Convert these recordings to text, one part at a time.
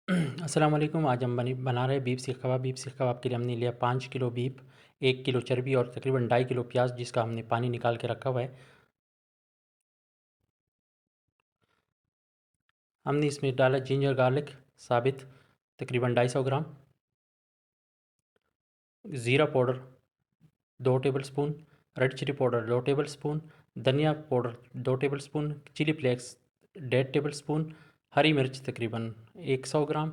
अस्सलाम वालेकुम। आज हम बना रहे बीफ सीख कबाब। बीफ सीख कबाब के लिए हमने लिया 5 किलो बीफ, 1 किलो चर्बी और तकरीबन 2.5 किलो प्याज, जिसका हमने पानी निकाल के रखा हुआ है। हमने इसमें डाला जिंजर गार्लिक साबित तकरीबन 250 ग्राम, ज़ीरा powder 2 table spoon, red chilli powder 2 table spoon, धनिया powder 2 table spoon, chilli flakes 1.5 table spoon, हरी मिर्च तकरीबन 100 ग्राम,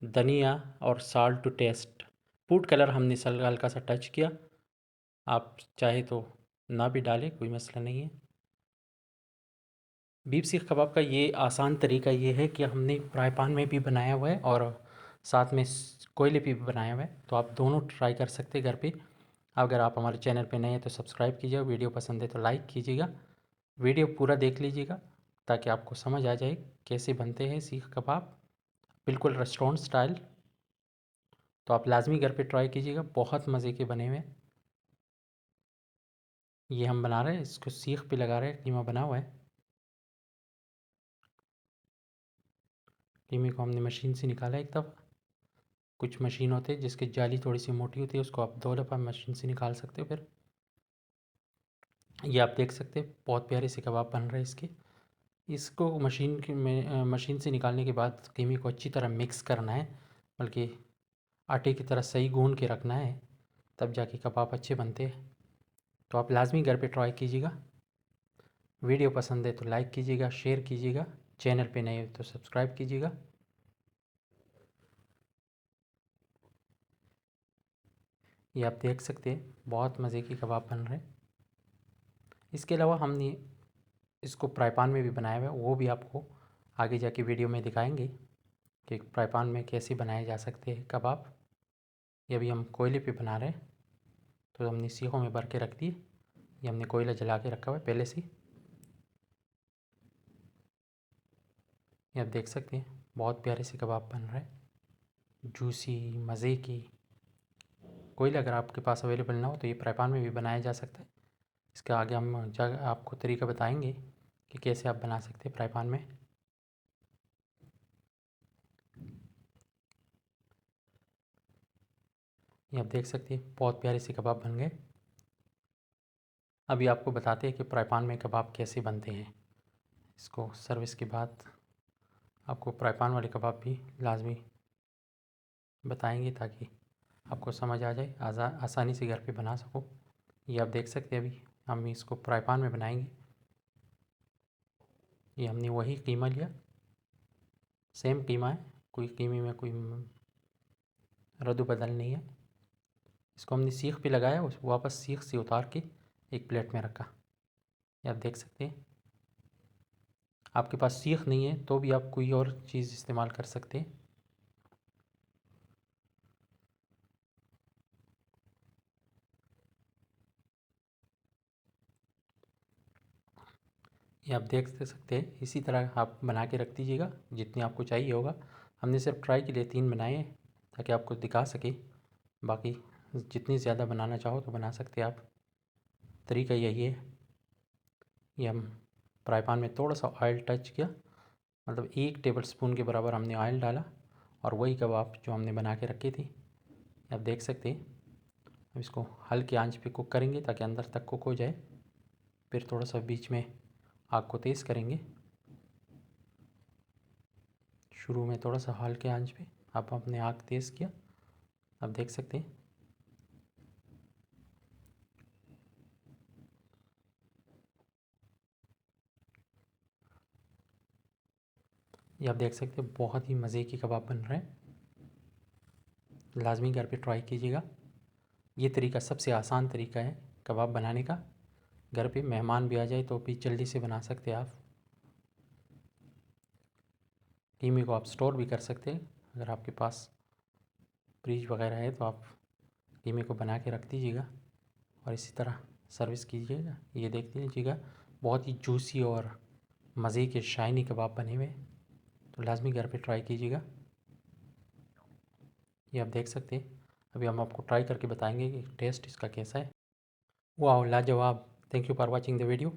धनिया और salt to taste. Food colour हमने हल्का सा टच किया, आप चाहे तो ना भी डालें, कोई मसला नहीं है। बीफ सीख कबाब का ये आसान तरीका ये है कि हमने फ्राई पान में भी बनाया हुआ है और साथ में कोयले पे भी बनाया हुआ है, तो आप दोनों ट्राई कर सकते हैं घर पे। अगर आप हमारे चैनल पे नए हैं तो सब्सक्राइब कीजिएगा, वीडियो पसंद है तो लाइक कीजिएगा, वीडियो पूरा देख लीजिएगा ताकि आपको समझ आ जाए कैसे बनते हैं सीख कबाब, बिल्कुल रेस्टोरेंट स्टाइल। तो आप लाजमी घर पे ट्राई कीजिएगा, बहुत मज़े के बने हुए हैं। ये हम बना रहे हैं, इसको सीख पे लगा रहे हैं, कीमा बना हुआ है। कीमे को हमने मशीन से निकाला एक दफ़ा। कुछ मशीन होते हैं जिसकी जाली थोड़ी सी मोटी होती है, उसको आप 2 दफ़ा मशीन से निकाल सकते हो। फिर ये आप देख सकते हैं बहुत प्यारे से कबाब बन रहे हैं इसके। इसको मशीन से निकालने के बाद कीमे को अच्छी तरह मिक्स करना है, बल्कि आटे की तरह सही गूंद के रखना है, तब जाके कबाब अच्छे बनते हैं। तो आप लाजमी घर पे ट्राई कीजिएगा। वीडियो पसंद है तो लाइक कीजिएगा, शेयर कीजिएगा, चैनल पे नए हो तो सब्सक्राइब कीजिएगा। ये आप देख सकते हैं बहुत मज़े की कबाब बन रहे हैं। इसके अलावा हमने इसको फ्राई पान में भी बनाया हुआ है, वो भी आपको आगे जाके वीडियो में दिखाएंगे कि फ्राई पान में कैसे बनाए जा सकते हैं कबाब। ये अभी हम कोयले पे बना रहे हैं, तो हमने सीखों में भर के रख दिए। ये हमने कोयला जला के रखा हुआ है पहले से। ये आप देख सकते हैं बहुत प्यारे से कबाब बन रहे हैं, जूसी मज़े की। कोयला अगर आपके पास अवेलेबल ना हो तो ये फ्राई पान में भी बनाया जा सकता है। इसके आगे हम आपको तरीका बताएंगे कि कैसे आप बना सकते हैं फ्राई पान में। ये आप देख सकते हैं बहुत प्यारे से कबाब बन गए। अभी आपको बताते हैं कि फ्राई पान में कबाब कैसे बनते हैं। इसको सर्विस के बाद आपको फ्राई पान वाले कबाब भी लाजमी बताएंगे ताकि आपको समझ आ जाए, आसानी से घर पे बना सको। ये आप देख सकते हैं अभी हम इसको फ्राई पान में बनाएंगे। ये हमने वही कीमा लिया, सेम कीमा है, कोई कीमे में कोई रद्द बदल नहीं है। इसको हमने सीख पे लगाया, उस वापस सीख से उतार के एक प्लेट में रखा। ये आप देख सकते हैं। आपके पास सीख नहीं है तो भी आप कोई और चीज़ इस्तेमाल कर सकते हैं। ये आप देख सकते हैं, इसी तरह आप बना के रख दीजिएगा जितनी आपको चाहिए होगा। हमने सिर्फ ट्राई के लिए 3 बनाए हैं ताकि आपको दिखा सके, बाकी जितनी ज़्यादा बनाना चाहो तो बना सकते हैं आप। तरीका यही है। ये हम फ्राई पैन में थोड़ा सा ऑयल टच किया, मतलब 1 टेबल स्पून के बराबर हमने ऑयल डाला और वही कबाब जो हमने बना के रखी थी आप देख सकते हैं। अब इसको हल्की आंच पे कुक करेंगे ताकि अंदर तक कुक हो जाए। फिर थोड़ा सा बीच में आग को तेज़ करेंगे। शुरू में थोड़ा सा हल्के आंच पे, अब हमने आग तेज़ किया, आप देख सकते हैं। ये आप देख सकते हैं बहुत ही मज़े के कबाब बन रहे हैं। लाजमी घर पे ट्राई कीजिएगा। ये तरीका सबसे आसान तरीका है कबाब बनाने का। घर पे मेहमान भी आ जाए तो भी जल्दी से बना सकते हैं आप। कीमे को आप स्टोर भी कर सकते हैं, अगर आपके पास फ्रिज वगैरह है तो आप कीमे को बना के रख दीजिएगा और इसी तरह सर्विस कीजिएगा। ये देख लीजिएगा बहुत ही जूसी और मज़े के शाइनी कबाब बने हुए, तो लाजमी घर पे ट्राई कीजिएगा। ये आप देख सकते हैं। अभी हम आपको ट्राई करके बताएंगे कि टेस्ट इसका कैसा है। वाह लाजवाब। Thank you for watching the video.